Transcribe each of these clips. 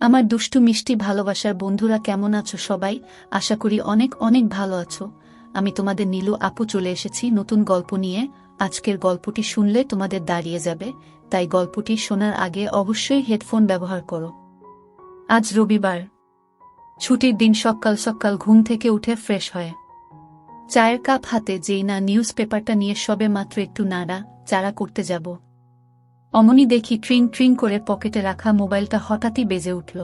আমার দুষ্টু মিষ্টি ভালোবাসার বন্ধুরা কেমন আছো সবাই? আশা করি অনেক অনেক ভালো আছো। আমি তোমাদের নীলু আপু চলে এসেছি নতুন গল্প নিয়ে। আজকের গল্পটি শুনলে তোমাদের দাঁড়িয়ে যাবে, তাই গল্পটি শোনার আগে অবশ্যই হেডফোন ব্যবহার করো। আজ রবিবার, ছুটির দিন। সকাল সকাল ঘুম থেকে উঠে ফ্রেশ হয়ে চায়ের কাপ হাতে যেই না নিউজ পেপারটা নিয়ে সবে মাত্র একটু নাড়া চাড়া করতে যাব, অমনি দেখি ট্রিং ট্রিং করে পকেটে রাখা মোবাইলটা হঠাৎই বেজে উঠল।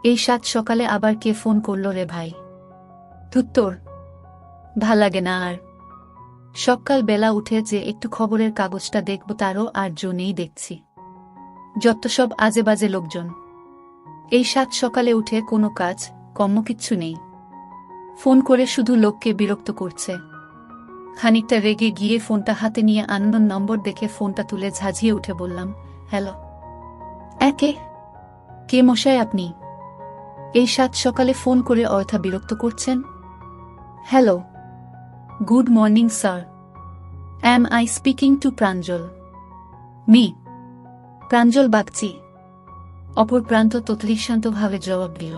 এই সাত সকালে আবার কে ফোন করল রে ভাই? ধুত্তোর, ভাল লাগে না আর। সকাল বেলা উঠে যে একটু খবরের কাগজটা দেখব তারও আর জো নেই দেখছি। যত সব আজে বাজে লোকজন। এই সাত সকালে উঠে কোনো কাজ কর্ম কিচ্ছু নেই, ফোন করে শুধু লোককে বিরক্ত করছে। খানিকটা রেগে গিয়ে ফোনটা হাতে নিয়ে আননোন নম্বর দেখে ফোনটা তুলে ঝাঁঝিয়ে উঠে বললাম, হ্যালো। কে মশাই আপনি? এই সাত সকালে ফোন করে অযথা বিরক্ত করছেন? Hello, good morning sir, am I speaking to Pranjal? Mr Pranjal Bagchi. অপর প্রান্ত ততলি শান্তভাবে জবাব দিল,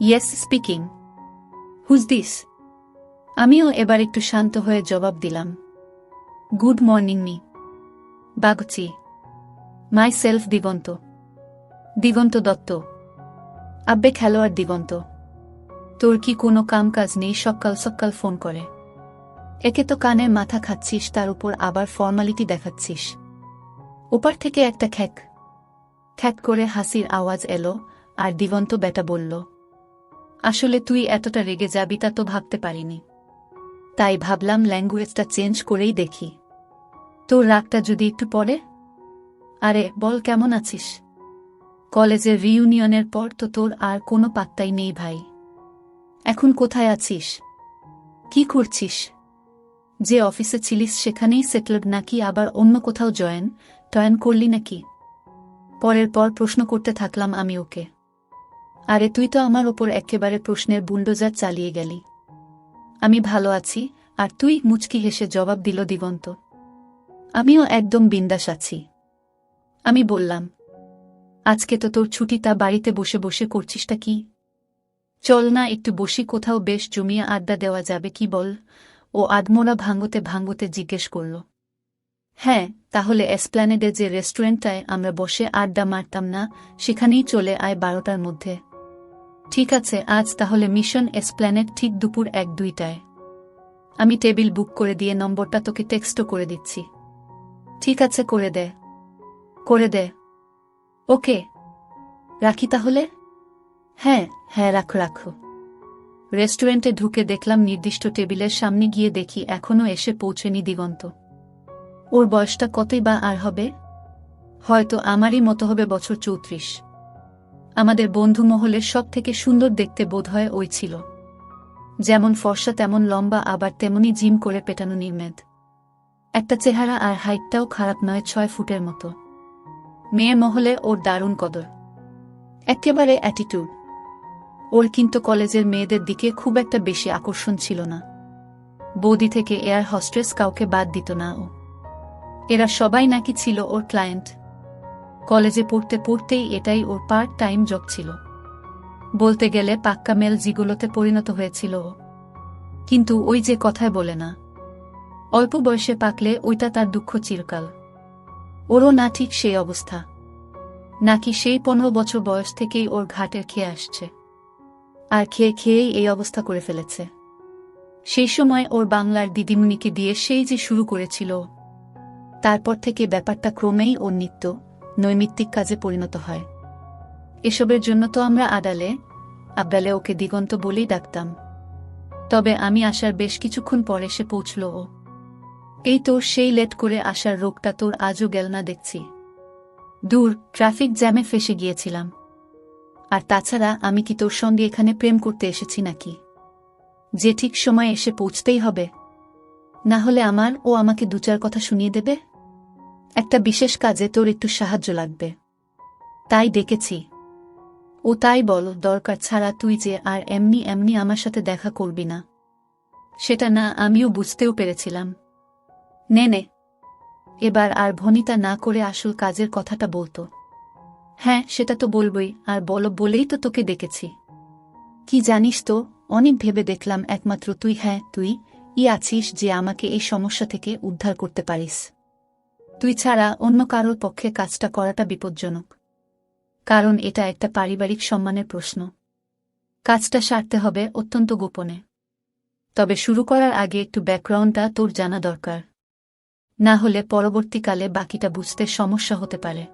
ইয়েস স্পিকিং। Whose this? আমিও এবার একটু শান্ত হয়ে জবাব দিলাম, good morning Mr Bagchi, myself Diganta. Diganta Dutta. আব্বে খেলোয়াড় দিগন্ত, তোর কি কোনো কাম কাজ নেই? সকাল সকাল ফোন করে। একে তো কানে মাথা খাচ্ছিস, তার উপর আবার ফর্মালিটি দেখাচ্ছিস। ওপার থেকে একটা খ্যাক খ্যাক করে হাসির আওয়াজ এলো, আর দিগন্ত বেটা বলল, আসলে তুই এতটা রেগে যাবি তা তো ভাবতে পারিনি, তাই ভাবলাম ল্যাঙ্গুয়েজটা চেঞ্জ করেই দেখি। তোর রাগটা যদি একটু পড়ে। আরে বল, কেমন আছিস? কলেজের রিইউনিয়নের পর তো তোর আর কোনো পাত্তাই নেই ভাই। এখন কোথায় আছিস? কি করছিস? যে অফিসে ছিলিস সেখানেই সেটেলড নাকি আবার অন্য কোথাও টয়েন করলি নাকি? পরের পর প্রশ্ন করতে থাকলাম আমি ওকে। আরে তুই তো আমার ওপর একেবারে প্রশ্নের বুলডোজার চালিয়ে গেলি। আমি ভালো আছি, আর তুই? মুচকি হেসে জবাব দিল দিগন্ত, আমিও একদম বিন্দাস আছি। আমি বললাম, আজকে তো তোর ছুটি, তা বাড়িতে বসে বসে করছিসটা কি? চল না একটু বসি কোথাও, বেশ জমিয়ে আড্ডা দেওয়া যাবে কি বল? ও আদমোড়া ভাঙতে ভাঙতে জিজ্ঞেস করল, হ্যাঁ, তাহলে এসপ্ল্যানেডে যে রেস্টুরেন্টটায় আমরা বসে আড্ডা মারতাম না, সেখানেই চলে আয় 12টার মধ্যে। ঠিক আছে, আজ তাহলে মিশন এসপ্ল্যানেড, ঠিক দুপুর 1-2টায়। আমি টেবিল বুক করে দিয়ে নম্বরটা তোকে টেক্সটও করে দিচ্ছি। ঠিক আছে, করে দে। ওকে, রাখি তাহলে। হ্যাঁ হ্যাঁ, রাখো। রেস্টুরেন্টে ঢুকে দেখলাম নির্দিষ্ট টেবিলের সামনে, গিয়ে দেখি এখনও এসে পৌঁছেনি দিগন্ত। ওর বয়সটা কতই বা আর হবে? হয়তো আমারই মতো হবে, বছর 34। আমাদের বন্ধু মহলের সব থেকে সুন্দর দেখতে বোধহয় ওই ছিল। যেমন ফর্সা তেমন লম্বা, আবার তেমনি জিম করে পেটানো নির্মেদ একটা চেহারা, আর হাইটটাও খারাপ নয়, 6 ফুটের মতো। মেয়ে মহলে ওর দারুণ কদর, একেবারে অ্যাটিটিউড। ওর কিন্তু কলেজের মেয়েদের দিকে খুব একটা বেশি আকর্ষণ ছিল না। বৌদি থেকে এয়ার হস্টেস কাউকে বাদ দিত না ও। এরা সবাই নাকি ছিল ওর ক্লায়েন্ট। কলেজে পড়তে পড়তেই এটাই ওর পার্ট টাইম জব ছিল। বলতে গেলে পাক্কা মেল জিগোলোতে পরিণত হয়েছিল ও। কিন্তু ওই যে কথায় বলে না, অল্প বয়সে পাকলে ওইটা তার দুঃখ চিরকাল। ওরও না ঠিক সেই অবস্থা, নাকি সেই 15 বছর বয়স থেকেই ওর ঘাটের খেয়ে আসছে, আর খেয়ে খেয়েই এই অবস্থা করে ফেলেছে। সেই সময় ওর বাংলার দিদিমণিকে দিয়ে সেই যে শুরু করেছিল, তারপর থেকে ব্যাপারটা ক্রমেই ওর নিত্য নৈমিত্তিক কাজে পরিণত হয়। এসবের জন্য তো আমরা আবডালে ওকে দিগন্ত বলেই ডাকতাম। তবে আমি আসার বেশ কিছুক্ষণ পর এসে পৌঁছল ও। এই তোর সেই লেট করে আসার রোগটা তোর আজও গেল না দেখছি। দূর, ট্রাফিক জ্যামে ফেসে গিয়েছিলাম। আর তাছাড়া আমি কি তোর সঙ্গে এখানে প্রেম করতে এসেছি নাকি, যে ঠিক সময় এসে পৌঁছতেই হবে? না হলে ও আমাকে 2-4 কথা শুনিয়ে দেবে। একটা বিশেষ কাজে তোর একটু সাহায্য লাগবে, তাই ডেকেছি। ও তাই বল, দরকার ছাড়া তুই যে আর এমনি এমনি আমার সাথে দেখা করবি না, সেটা না আমিও বুঝতেও পেরেছিলাম। নে এবার আর ভনিতা না করে আসল কাজের কথাটা বলতো। হ্যাঁ, সেটা তো বলবই, আর বলো বলেই তো তোকে ডেকেছি। কি জানিস তো, অনেক ভেবে দেখলাম একমাত্র তুই, হ্যাঁ তুই আছিস যে আমাকে এই সমস্যা থেকে উদ্ধার করতে পারিস। তুই ছাড়া অন্য কারোর পক্ষে কাজটা করাটা বিপজ্জনক, কারণ এটা একটা পারিবারিক সম্মানের প্রশ্ন। কাজটা সারতে হবে অত্যন্ত গোপনে। তবে শুরু করার আগে একটু ব্যাকগ্রাউন্ডটা তোর জানা দরকার, না হলে পরবর্তীকালে বাকিটা বুঝতে সমস্যা হতে পারে।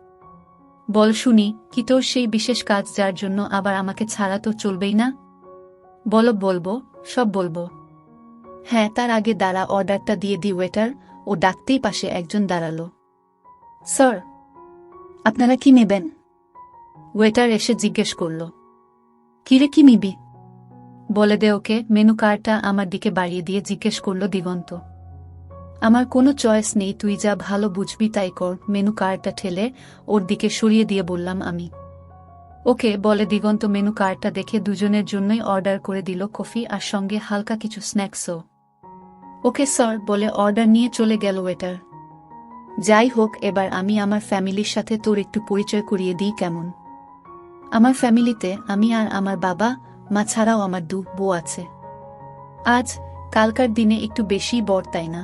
বল শুনি, কি তোর সেই বিশেষ কাজ যার জন্য আবার আমাকে ছাড়া তো চলবেই না? বলবো, সব বলবো। হ্যাঁ, তার আগে দাঁড়া, অর্ডারটা দিয়ে দি ওয়েটার। ও ডাকতেই পাশে একজন দাঁড়ালো। স্যার, আপনারা কি নেবেন? ওয়েটার এসে জিজ্ঞেস করল। কিরে, কি নিবি? বলে দে ওকে। মেনু কার্ডটা আমার দিকে বাড়িয়ে দিয়ে জিজ্ঞেস করল দিগন্ত। আমার কোনো চয়েস নেই, তুই যা ভালো বুঝবি তাই কর। মেনু কার্ডটা ঠেলে ওর দিকে সরিয়ে দিয়ে বললাম আমি। ওকে, বলে দিগন্ত মেনু কার্ডটা দেখে দুজনের জন্যই অর্ডার করে দিল কফি আর সঙ্গে হালকা কিছু স্ন্যাক্সও। ওকে স্যার, বলে অর্ডার নিয়ে চলে গেল ওয়েটার। যাই হোক, এবার আমি আমার ফ্যামিলির সাথে তোর একটু পরিচয় করিয়ে দিই কেমন? আমার ফ্যামিলিতে আমি আর আমার বাবা মা ছাড়াও আমার বউ আছে। আজ কালকার দিনে একটু বেশি বড়, তাই না?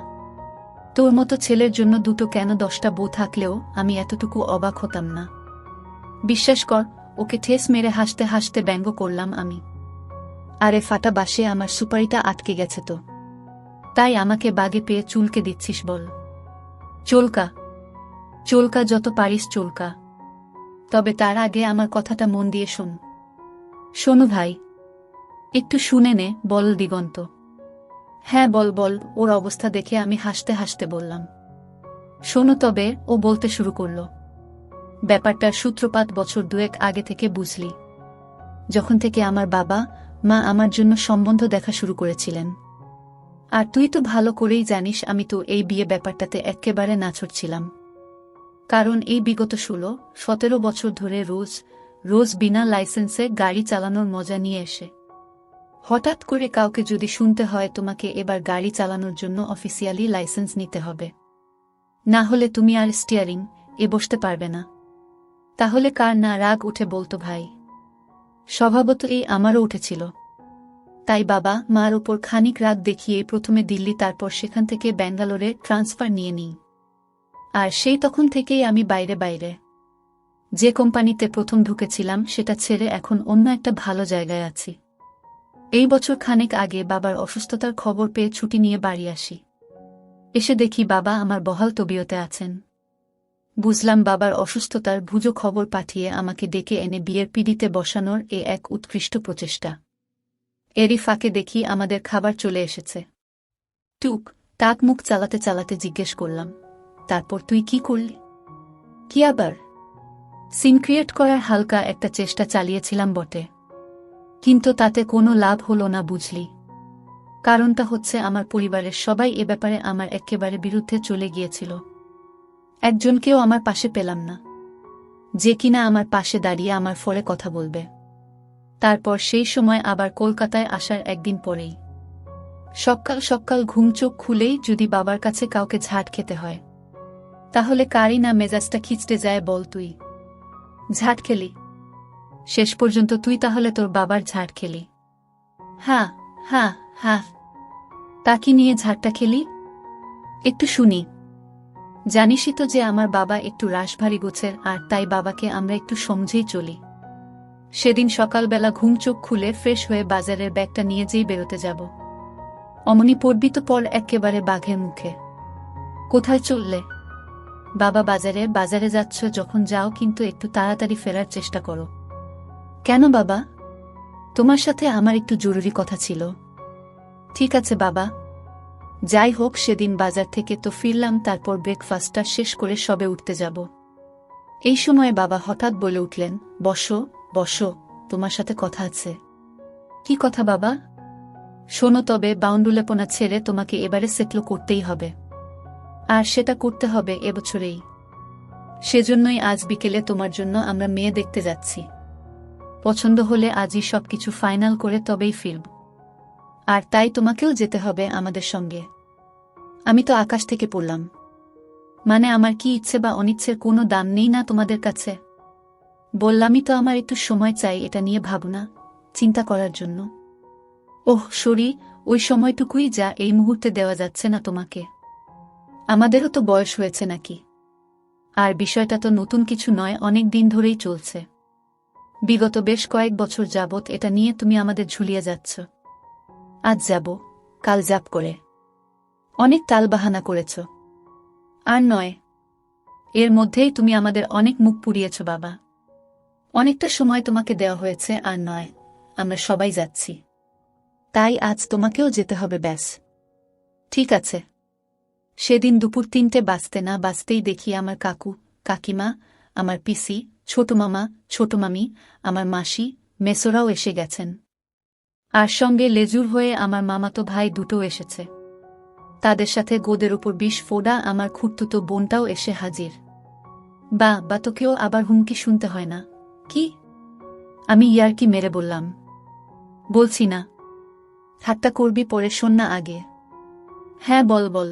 তোর মতো ছেলের জন্য দুটো কেন 10টা বউ থাকলেও আমি এতটুকু অবাক হতাম না। বিশ্বাস কর। ওকে ঠেস মেরে হাসতে হাসতে ব্যঙ্গ করলাম আমি। আরে ফাটা বাসে আমার সুপারিটা আটকে গেছে তো, তাই আমাকে বাগে পেয়ে চুলকে দিচ্ছিস বল? চলকা চলকা, যত পারিস চলকা। তবে তার আগে আমার কথাটা মন দিয়ে শোন। শোনো ভাই, একটু শুনে নে। বল দিগন্ত। হ্যাঁ বল। ওর অবস্থা দেখে আমি হাসতে হাসতে বললাম। শোনো তবে, ও বলতে শুরু করল। ব্যাপারটার সূত্রপাত বছর 2 আগে থেকে বুঝলি, যখন থেকে আমার বাবা মা আমার জন্য সম্বন্ধ দেখা শুরু করেছিলেন। আর তুই তো ভালো করেই জানিস আমি তো এই বিয়ে ব্যাপারটাতে একেবারে নাছোড় ছিলাম। কারণ এই বিগত 16-17 বছর ধরে রোজ বিনা লাইসেন্সে গাড়ি চালানোর মজা নিয়ে এসে হঠাৎ করে কাউকে যদি শুনতে হয় তোমাকে এবার গাড়ি চালানোর জন্য অফিসিয়ালি লাইসেন্স নিতে হবে, না হলে তুমি আর স্টিয়ারিং বসতে পারবে না, তাহলে কার না রাগ উঠে বলতো ভাই? স্বভাবতই আমারও উঠেছিল। তাই বাবা মার উপর খানিক রাগ দেখিয়ে প্রথমে দিল্লি, তারপর সেখান থেকে ব্যাঙ্গালোরে ট্রান্সফার নিয়ে নিই। আর সেই তখন থেকেই আমি বাইরে। যে কোম্পানিতে প্রথম ঢুকেছিলাম সেটা ছেড়ে এখন অন্য একটা ভালো জায়গায় আছি। এই বছর খানেক আগে বাবার অসুস্থতার খবর পেয়ে ছুটি নিয়ে বাড়ি আসি। এসে দেখি বাবা আমার বহাল তবিয়তে আছেন। বুঝলাম বাবার অসুস্থতার ভুজো খবর পাঠিয়ে আমাকে ডেকে এনে বিয়ের পিঁড়িতে বসানোর এক উৎকৃষ্ট প্রচেষ্টা। এরই ফাঁকে দেখি আমাদের খাবার চলে এসেছে। টাক মুখ চালাতে চালাতে জিজ্ঞেস করলাম, তারপর তুই কি করলি? কি আবার? সিন ক্রিয়েট করার হালকা একটা চেষ্টা চালিয়েছিলাম বটে, কিন্তু তাতে কোনো লাভ হলো না বুঝলি। কারণটা হচ্ছে আমার পরিবারের সবাই এ ব্যাপারে আমার একেবারে বিরুদ্ধে চলে গিয়েছিল। একজনকেও আমার পাশে পেলাম না, যে কিনা আমার পাশে দাঁড়িয়ে আমার ফলে কথা বলবে। তারপর সেই সময় আবার কলকাতায় আসার একদিন পরেই সকাল ঘুম চোখ খুলেই যদি বাবার কাছে কাউকে ঝাঁট খেতে হয়, তাহলে কারই না মেজাজটা খিচড়ে যায় বল? তুই ঝাঁট খেলি? শেষ পর্যন্ত তুই তাহলে তোর বাবার ঝাঁট খেলি? হ্যাঁ, তা কি নিয়ে ঝাঁটটা খেলি? একটু শুনি। জানিসই তো যে আমার বাবা একটু রাশভারী গোছের, আর তাই বাবাকে আমরা একটু সমঝেই চলি। সেদিন সকালবেলা ঘুম চোখ খুলে ফ্রেশ হয়ে বাজারের ব্যাগটা নিয়ে যেই বেরোতে যাব, অমনি পড়বি তো পর একেবারে বাঘের মুখে। কোথায় চললে? বাবা, বাজারে যাচ্ছ যখন যাও কিন্তু একটু তাড়াতাড়ি ফেরার চেষ্টা করো। কেন বাবা? তোমার সাথে আমার একটু জরুরি কথা ছিল। ঠিক আছে বাবা। যাই হোক, সেদিন বাজার থেকে তো ফিরলাম, তারপর ব্রেকফাস্টটা শেষ করে সবে উঠতে যাব। এই সময় বাবা হঠাৎ বলে উঠলেন, বসো, তোমার সাথে কথা আছে। কি কথা বাবা? শোনো তবে, বাউন্ডুলেপনা ছেড়ে তোমাকে এবারে সেটল করতেই হবে, আর সেটা করতে হবে এবছরেই। সেজন্যই আজ বিকেলে তোমার জন্য আমরা মেয়ে দেখতে যাচ্ছি। পছন্দ হলে আজই সবকিছু ফাইনাল করে তবেই ফিরব। আর তাই তোমাকেও যেতে হবে আমাদের সঙ্গে। আমি তো আকাশ থেকে পড়লাম, মানে আমার কি ইচ্ছে বা অনিচ্ছের কোনো দাম নেই না তোমাদের কাছে? বললামই তো আমার একটু সময় চাই এটা নিয়ে ভাবনা চিন্তা করার জন্য। ওহ সরি, ওই সময়টুকুই যা এই মুহূর্তে দেওয়া যাচ্ছে না তোমাকে। আমাদেরও তো বয়স হয়েছে নাকি। আর বিষয়টা তো নতুন কিছু নয়, অনেক দিন ধরেই চলছে। বিগত বেশ কয়েক বছর যাবৎ এটা নিয়ে তুমি আমাদের ঝুলিয়ে যাচ্ছ। আজ যাব, কাল যাব করে অনেক টালবাহানা করেছ। আর নয়, এর মধ্যেই তুমি আমাদের অনেক মুখ পুড়িয়েছ বাবা। অনেকটা সময় তোমাকে দেওয়া হয়েছে, আর নয়, আমরা সবাই যাচ্ছি। তাই আজ তোমাকেও যেতে হবে ব্যাস। ঠিক আছে। সেদিন দুপুর 3টে বাজতে না বাজতেই দেখি আমার কাকু, কাকিমা, আমার পিসি, ছোট মামা, ছোট মামি, আমার মাসি, মেসোরাও এসে গেছেন। আর সঙ্গে লেজুর হয়ে আমার মামাতো ভাই দুটো এসেছে। তাদের সাথে গোদের উপর 20 ফোঁড়া আমার খুঁড়তুতো বোনটাও এসে হাজির। বা তোকেও আবার হুমকি শুনতে হয় না কি? আমি ইয়ার্কি মেরে বললাম। বলছি না। ঠাট্টা করবি পরে, শোন না আগে। হ্যাঁ বল বল।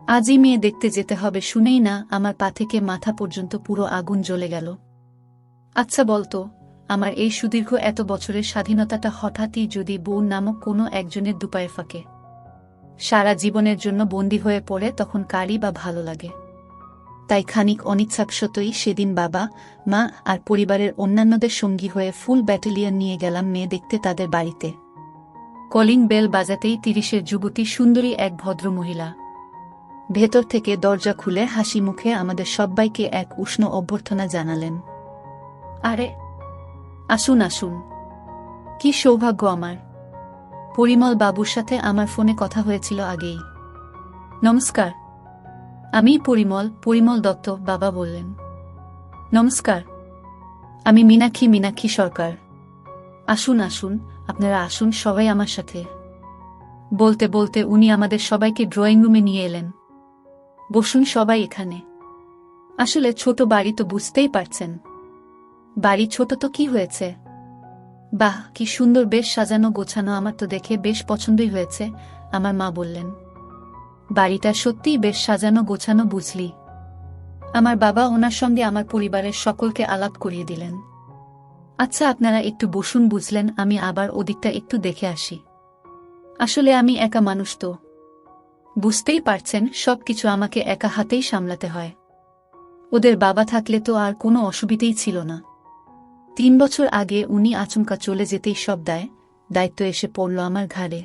আজই মেয়ে দেখতে যেতে হবে শুনেই না আমার পা থেকে মাথা পর্যন্ত পুরো আগুন জ্বলে গেল। আচ্ছা বলতো, আমার এই সুদীর্ঘ এত বছরের স্বাধীনতাটা হঠাৎই যদি বউ নামক কোনো একজনের দুপায়ে ফাঁকে সারা জীবনের জন্য বন্দী হয়ে পড়ে, তখন কারই বা ভালো লাগে? তাই খানিক অনিচ্ছাকৃতই সেদিন বাবা, মা আর পরিবারের অন্যান্যদের সঙ্গী হয়ে ফুল ব্যাটালিয়ন নিয়ে গেলাম মেয়ে দেখতে তাদের বাড়িতে। কলিং বেল বাজাতেই 30-এর যুবতী সুন্দরী এক ভদ্র মহিলা ভেতর থেকে দরজা খুলে হাসি মুখে আমাদের সব্বাইকে এক উষ্ণ অভ্যর্থনা জানালেন। আরে আসুন আসুন, কি সৌভাগ্য আমার। পরিমল বাবুর সাথে আমার ফোনে কথা হয়েছিল আগেই। নমস্কার, আমি পরিমল দত্ত, বাবা বললেন। নমস্কার, আমি মীনাক্ষী সরকার। আসুন আসুন, আপনারা আসুন সবাই আমার সাথে। বলতে বলতে উনি আমাদের সবাইকে ড্রয়িং রুমে নিয়ে এলেন। বসুন সবাই এখানে। আসলে ছোট বাড়ি তো বুঝতেই পারছেন। বাড়ি ছোট তো কি হয়েছে? বাহ কি সুন্দর, বেশ সাজানো গোছানো, আমার তো দেখে বেশ পছন্দই হয়েছে, আমার মা বললেন। বাড়িটা সত্যিই বেশ সাজানো গোছানো বুঝলি। আমার বাবা ওনার সঙ্গে আমার পরিবারের সকলকে আলাপ করিয়ে দিলেন। আচ্ছা আপনারা একটু বসুন, বুঝলেন, আমি আবার ওদিকটা একটু দেখে আসি। আসলে আমি একা মানুষ তো, বুঝতেই পারছেন, সবকিছু আমাকে একা হাতেই সামলাতে হয়। ওদের বাবা থাকলে তো আর কোনো অসুবিধেই ছিল না। 3 বছর আগে উনি আচমকা চলে যেতেই সব দায়িত্ব এসে পড়ল আমার ঘাড়ে।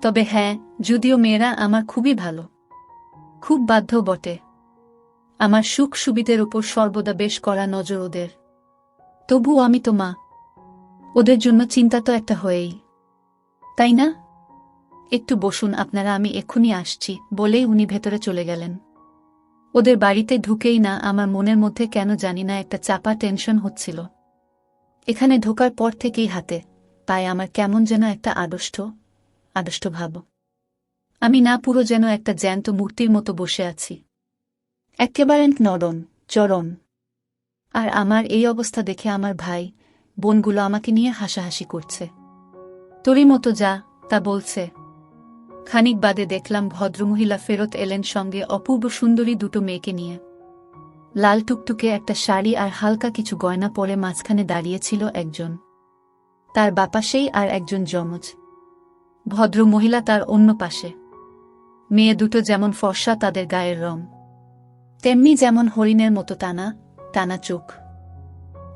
তবে হ্যাঁ, যদিও মেয়েরা আমার খুবই ভালো, খুব বাধ্য বটে। আমার সুখ সুবিধের উপর সর্বদা বেশ কড়া নজর ওদের। তবু আমি তো মা, ওদের জন্য চিন্তা তো একটা হয়েই, তাই না? একটু বসুন আপনারা, আমি এক্ষুনি আসছি বলেই উনি ভেতরে চলে গেলেন। ওদের বাড়িতে ঢুকেই না আমার মনের মধ্যে কেন জানি না একটা চাপা টেনশন হচ্ছিল। এখানে ঢোকার পর থেকেই হাতে পায়ে আমার কেমন যেন একটা আড়ষ্ট ভাব। আমি না পুরো যেন একটা জ্যান্ত মূর্তির মতো বসে আছি, একেবারে নরম চরণ। আর আমার এই অবস্থা দেখে আমার ভাই বোনগুলো আমাকে নিয়ে হাসাহাসি করছে। তোরই মতো যা তা বলছে। খানিক বাদে দেখলাম ভদ্রমহিলা ফেরত এলেন সঙ্গে অপূর্ব সুন্দরী দুটো মেয়েকে নিয়ে। লাল টুকটুকে একটা শাড়ি আর হালকা কিছু গয়না পরে মাঝখানে দাঁড়িয়েছিল একজন, তার বাপাশেই আর একজন যমজ ভদ্রমহিলা তার অন্য পাশে। মেয়ে দুটো যেমন ফর্সা, তাদের গায়ের রং তেমনি যেমন হরিণের মতো টানা টানা চোখ,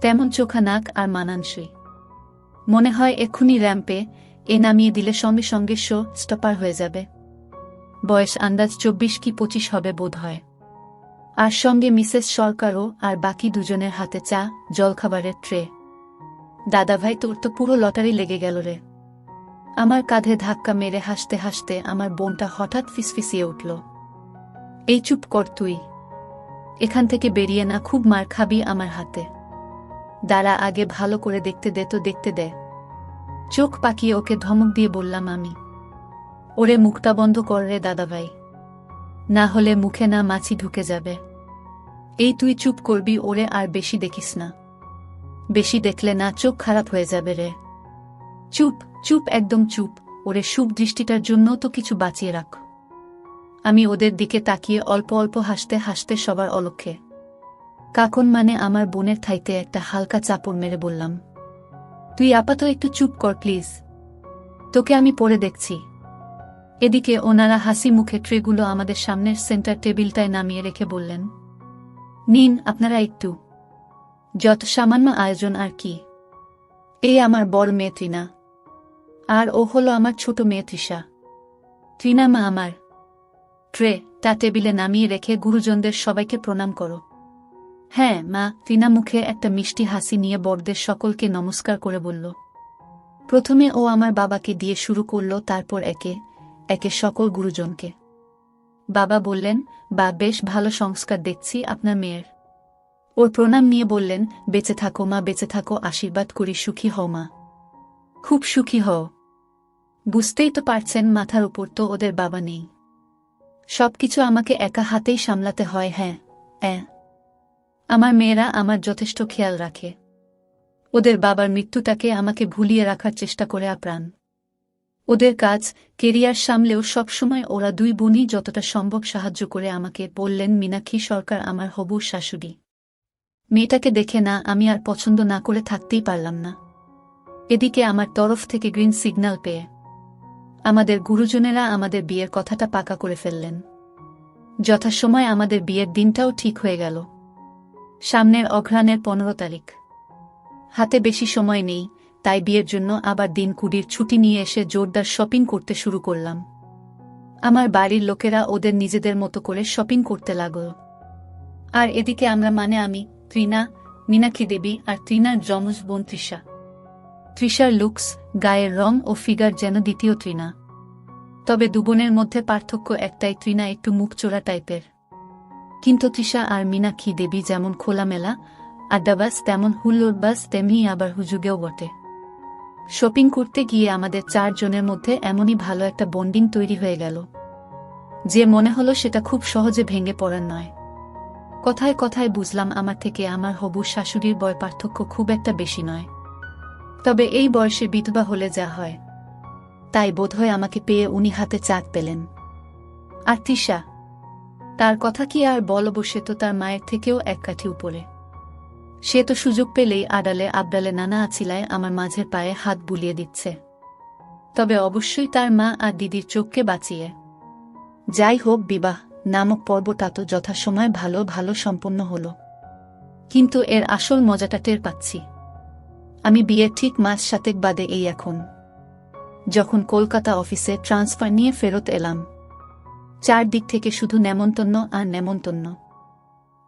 তেমন চোখা নাক আর মানানসই। মনে হয় এক্ষুনি র্যাম্পে নামিয়ে দিলে সঙ্গে সঙ্গে শো স্টপার হয়ে যাবে। বয়স আন্দাজ 24 কি 25 হবে বোধ হয়। আর সঙ্গে মিসেস সরকারও, আর বাকি দুজনের হাতে চা জলখাবারের ট্রে। দাদাভাই, তোর তো পুরো লটারি লেগে গেল রে। আমার কাঁধে ধাক্কা মেরে হাসতে হাসতে আমার বোনটা হঠাৎ ফিসফিসিয়ে উঠল। এই চুপ কর তুই, এখান থেকে বেরিয়ে না, খুব মার খাবি আমার হাতে। দাঁড়া, আগে ভালো করে দেখতে দে। চোখ পাকিয়ে ওকে ধমক দিয়ে বললাম আমি। ওরে মুখটা বন্ধ কর রে দাদাভাই, না হলে মুখে না মাছি ঢুকে যাবে। এই তুই চুপ করবি, ওরে আর বেশি দেখিস না। বেশি দেখলে না চোখ খারাপ হয়ে যাবে রে। চুপ চুপ, একদম চুপ। ওরে শুভ দৃষ্টিটার জন্য তো কিছু বাঁচিয়ে রাখ। আমি ওদের দিকে তাকিয়ে অল্প অল্প হাসতে হাসতে সবার অলক্ষ্যে কাকন মানে আমার বোনের থাইতে একটা হালকা চাপড় মেরে বললাম, তুই আপাতত একটু চুপ কর প্লিজ, তোকে আমি পরে দেখছি। এদিকে ওনারা হাসি মুখে ট্রেগুলো আমাদের সামনের সেন্টার টেবিলটায় নামিয়ে রেখে বললেন, নিন আপনারা একটু। যত সামান্য আয়োজন আর কি। এই আমার বড় মেয়ে তৃণা, আর ও হলো আমার ছোট মেয়ে তৃষা। তৃণা মা আমার। ট্রেটা টেবিলে নামিয়ে রেখে গুরুজনদের সবাইকে প্রণাম করো। হ্যাঁ মা। তৃণা মুখে একটা মিষ্টি হাসি নিয়ে বড়দের সকলকে নমস্কার করে বলল। প্রথমে ও আমার বাবাকে দিয়ে শুরু করল, তারপর একে একে সকল গুরুজনকে। বাবা বললেন, বা বেশ ভালো সংস্কার দেখছি আপনার মেয়ের। ওর প্রণাম নিয়ে বললেন, বেঁচে থাকো মা, বেঁচে থাকো, আশীর্বাদ করি, সুখী হও মা, খুব সুখী হও। বুঝতেই তো পারছেন মাথার উপর তো ওদের বাবা নেই, সবকিছু আমাকে একা হাতেই সামলাতে হয়। হ্যাঁ, আমার মেয়েরা আমার যথেষ্ট খেয়াল রাখে। ওদের বাবার মৃত্যুটাকে আমাকে ভুলিয়ে রাখার চেষ্টা করে আপ্রাণ। ওদের কাজ কেরিয়ার সামলেও সবসময় ওরা দুই বোনই যতটা সম্ভব সাহায্য করে আমাকে। বললেন মীনাক্ষী সরকার, আমার হবু শাশুড়ি। মেয়েটাকে দেখে না আমি আর পছন্দ না করে থাকতেই পারলাম না। এদিকে আমার তরফ থেকে গ্রিন সিগন্যাল পেয়ে আমাদের গুরুজনেরা আমাদের বিয়ের কথাটা পাকা করে ফেললেন। যথাসময় আমাদের বিয়ের দিনটাও ঠিক হয়ে গেল। সামনের অঘ্রাণের 15 তারিখ। হাতে বেশি সময় নেই, তাই বিয়ের জন্য আবার দিন 20 ছুটি নিয়ে এসে জোরদার শপিং করতে শুরু করলাম। আমার বাড়ির লোকেরা ওদের নিজেদের মতো করে শপিং করতে লাগল। আর এদিকে আমরা মানে আমি, তৃণা, মীনাক্ষী দেবী আর তৃণার যমজ বোন তৃষা। তৃষার লুকস, গায়ের রং ও ফিগার যেন দ্বিতীয় তৃণা। তবে দুবোনের মধ্যে পার্থক্য একটাই, তৃণা একটু মুখচোরা টাইপের, কিন্তু তৃষা আর মীনাক্ষী দেবী যেমন খোলামেলা আড্ডাবাজ, তেমন হুল্লোড়বাজ, তেমনি আবার হুজুগেও বটে। শপিং করতে গিয়ে আমাদের 4 জনের মধ্যে এমনই ভালো একটা বন্ডিং তৈরি হয়ে গেল যে মনে হলো সেটা খুব সহজে ভেঙে পড়ার নয়। কথায় কথায় বুঝলাম আমার থেকে আমার হবু শাশুড়ির বয় পার্থক্য খুব একটা বেশি নয়। তবে এই বয়সে বিধবা হলে যা হয়, তাই বোধহয় আমাকে পেয়ে উনি হাতে চাঁদ পেলেন। আর তৃষা, তার কথা কি আর বলব, সে তো তার মায়ের থেকেও এক কাঠি উপরে। সে তো সুযোগ পেলেই আড়ালে আবডালে নানা আছিলায় আমার মাঝের পায়ে হাত বুলিয়ে দিচ্ছে। তবে অবশ্যই তার মা আর দিদির চোখকে বাঁচিয়ে। যাই হোক, বিবাহ নামক পর্বটা তো যথাসময়ে ভালো ভালো সম্পন্ন হল। কিন্তু এর আসল মজাটা টের পাচ্ছি আমি বিয়ের ঠিক মাস 7 বাদে, এই এখন যখন কলকাতা অফিসে ট্রান্সফার নিয়ে ফেরত এলাম। 4 দিক থেকে শুধু নেমন্তন্ন আর নেমন্তন্ন।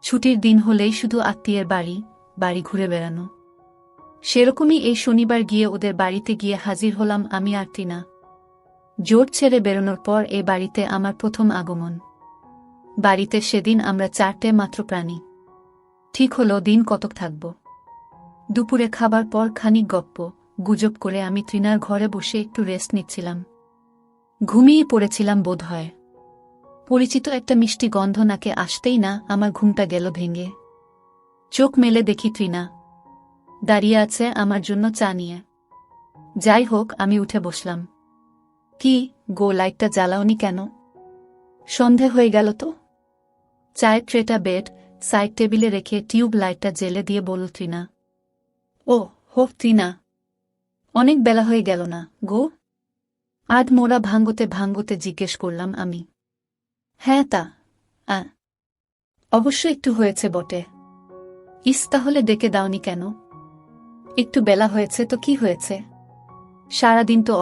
ছুটির দিন হলেই শুধু আত্মীয়ের বাড়ি বাড়ি ঘুরে বেড়ানো। সেরকমই এই শনিবার গিয়ে ওদের বাড়িতে গিয়ে হাজির হলাম আমি আর তৃণা। জোট ছেড়ে বেরোনোর পর এ বাড়িতে আমার প্রথম আগমন। বাড়িতে সেদিন আমরা 4টে মাত্র প্রাণী। ঠিক হলো দিন কতক থাকব। দুপুরে খাবার পর খানিক গপ্প গুজব করে আমি তৃণার ঘরে বসে একটু রেস্ট নিচ্ছিলাম। ঘুমিয়ে পড়েছিলাম বোধ হয়। পরিচিত একটা মিষ্টি গন্ধ নাকে আসতেই না আমার ঘুমটা গেল ভেঙে। চোখ মেলে দেখি তৃণা দাঁড়িয়ে আছে আমার জন্য চা নিয়ে। যাই হোক, আমি উঠে বসলাম। কি গো, লাইটটা জ্বালাওনি কেন? সন্ধে হয়ে গেল তো। চায়ের ট্রেটা বেড সাইড টেবিলে রেখে টিউব লাইটটা জেলে দিয়ে বলল তৃণা। ও হো তৃণা, অনেক বেলা হয়ে গেল না গো? আধ মোড়া ভাঙ্গতে ভাঙ্গতে জিজ্ঞেস করলাম আমি। হ্যাঁ তা অবশ্য একটু হয়েছে বটে। ইস, তাহলে ডেকে দাওনি কেন? একটু বেলা হয়েছে তো কি হয়েছে? সারাদিন তো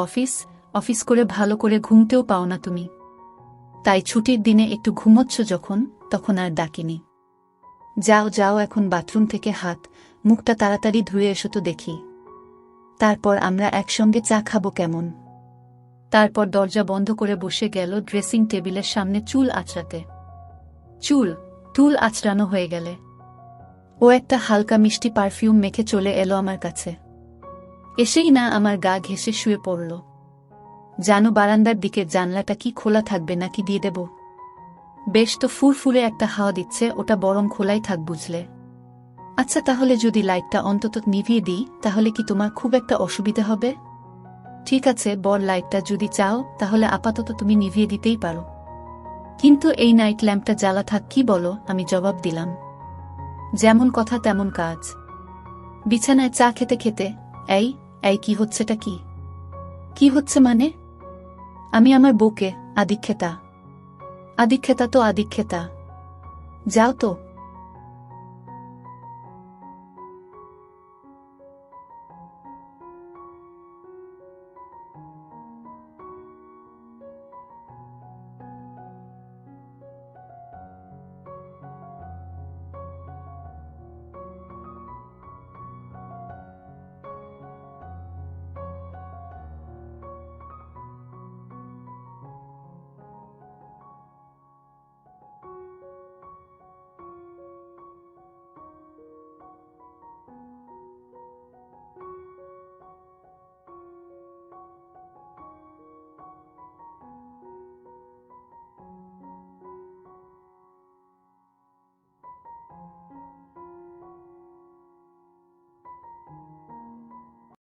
অফিস করে ভালো করে ঘুমতেও পাও না তুমি, তাই ছুটির দিনে একটু ঘুমোচ্ছ যখন, তখন আর ডাকিনি। যাও যাও, এখন বাথরুম থেকে হাত মুখটা তাড়াতাড়ি ধুয়ে এসো তো দেখি, তারপর আমরা একসঙ্গে চা খাবো কেমন? তারপর দরজা বন্ধ করে বসে গেল ড্রেসিং টেবিলের সামনে চুল আঁচড়াতে। চুল আঁচড়ানো হয়ে গেলে ও একটা হালকা মিষ্টি পারফিউম মেখে চলে এলো আমার কাছে। এসেই না আমার গা ঘেঁষে শুয়ে পড়ল। জানো, বারান্দার দিকের জানলাটা কি খোলা থাকবে নাকি দিয়ে দেব? বেশ তো ফুরফুরে একটা হাওয়া দিচ্ছে, ওটা বরং খোলাই থাক বুঝলে। আচ্ছা, তাহলে যদি লাইটটা অন্তত নিভিয়ে দিই তাহলে কি তোমার খুব একটা অসুবিধা হবে? ঠিক আছে, বর লাইটটা যদি চাও তাহলে আপাতত তুমি নিভিয়ে দিতেই পারো, কিন্তু এই নাইট ল্যাম্পটা জ্বালা থাক, কি বলো? আমি জবাব দিলাম। যেমন কথা তেমন কাজ। বিছানায় চা খেতে খেতে, এই এই কি হচ্ছেটা কি? কি হচ্ছে মানে? আমি আমার বউকে আদিক্ষেতা। আদিক্ষেতা তো আদিক্ষেতা। যাও তো,